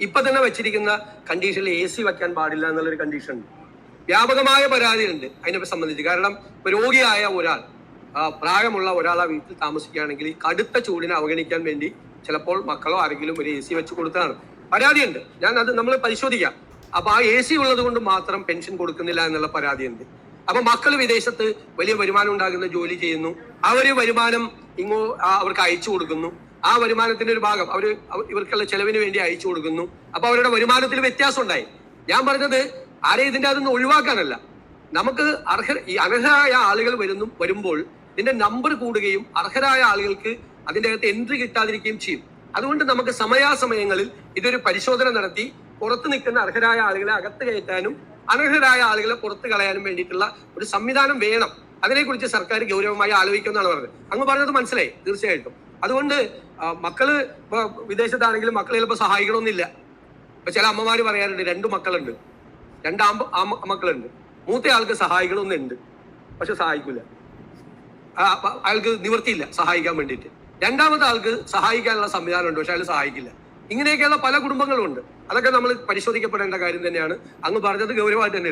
ഇപ്പൊ തന്നെ വെച്ചിരിക്കുന്ന കണ്ടീഷനിൽ AC വെക്കാൻ പാടില്ല എന്നുള്ളൊരു കണ്ടീഷൻ ഉണ്ട്. വ്യാപകമായ പരാതിയുണ്ട് അതിനെ സംബന്ധിച്ച്. കാരണം രോഗിയായ ഒരാൾ, പ്രായമുള്ള ഒരാൾ ആ വീട്ടിൽ താമസിക്കുകയാണെങ്കിൽ ഈ കടുത്ത ചൂടിനെ അവഗണിക്കാൻ വേണ്ടി ചിലപ്പോൾ മക്കളോ ആരെങ്കിലും ഒരു AC വെച്ച് കൊടുത്തതാണ്. പരാതിയുണ്ട്, നമ്മൾ പരിശോധിക്കാം. അപ്പൊ ആ AC ഉള്ളത് കൊണ്ട് മാത്രം പെൻഷൻ കൊടുക്കുന്നില്ല എന്നുള്ള പരാതിയുണ്ട്. അപ്പൊ മക്കൾ വിദേശത്ത് വലിയ വരുമാനം ഉണ്ടാകുന്ന ജോലി ചെയ്യുന്നു, ആ ഒരു വരുമാനം അവർക്ക് അയച്ചു കൊടുക്കുന്നു, ആ വരുമാനത്തിന്റെ ഒരു ഭാഗം ഇവർക്കുള്ള ചെലവിന് വേണ്ടി അയച്ചു കൊടുക്കുന്നു. അപ്പൊ അവരുടെ വരുമാനത്തിൽ വ്യത്യാസം ഉണ്ടായി. ഞാൻ പറഞ്ഞത് ആരെയും ഇതിന്റെ അതൊന്നും ഒഴിവാക്കാനല്ല, നമുക്ക് അർഹരായ ആളുകൾ വരുമ്പോൾ ഇതിന്റെ നമ്പർ കൂടുകയും അർഹരായ ആളുകൾക്ക് അതിന്റെ അകത്ത് എൻട്രി കിട്ടാതിരിക്കുകയും ചെയ്യും. അതുകൊണ്ട് നമുക്ക് സമയാസമയങ്ങളിൽ ഇതൊരു പരിശോധന നടത്തി പുറത്ത് നിൽക്കുന്ന അർഹരായ ആളുകളെ അകത്ത് കയറ്റാനും അനർഹരായ ആളുകളെ പുറത്ത് കളയാനും വേണ്ടിയിട്ടുള്ള ഒരു സംവിധാനം വേണം. അതിനെക്കുറിച്ച് സർക്കാർ ഗൗരവമായി ആലോചിക്കുമെന്നാണ് പറഞ്ഞത്. അങ്ങ് പറഞ്ഞത് മനസ്സിലായി തീർച്ചയായിട്ടും. അതുകൊണ്ട് മക്കള് വിദേശത്താണെങ്കിലും മക്കളെ ചിലപ്പോൾ സഹായിക്കണമെന്നില്ല. ഇപ്പൊ ചില അമ്മമാര് പറയാറുണ്ട് 2 മക്കളുണ്ട്, 2 മക്കളുണ്ട്, മൂത്ത ആൾക്ക് സഹായിക്കണമെന്നുണ്ട്, പക്ഷെ സഹായിക്കില്ല, അയാൾക്ക് നിവൃത്തിയില്ല സഹായിക്കാൻ വേണ്ടിയിട്ട്. രണ്ടാമത്തെ ആൾക്ക് സഹായിക്കാനുള്ള സംവിധാനം ഉണ്ട്, പക്ഷെ അയാൾ സഹായിക്കില്ല. ഇങ്ങനെയൊക്കെയുള്ള പല കുടുംബങ്ങളും ഉണ്ട്. അതൊക്കെ നമ്മൾ പരിശോധിക്കപ്പെടേണ്ട കാര്യം തന്നെയാണ്. അങ്ങ് പറഞ്ഞത് ഗൗരവമായിട്ട് തന്നെ എടുക്കും.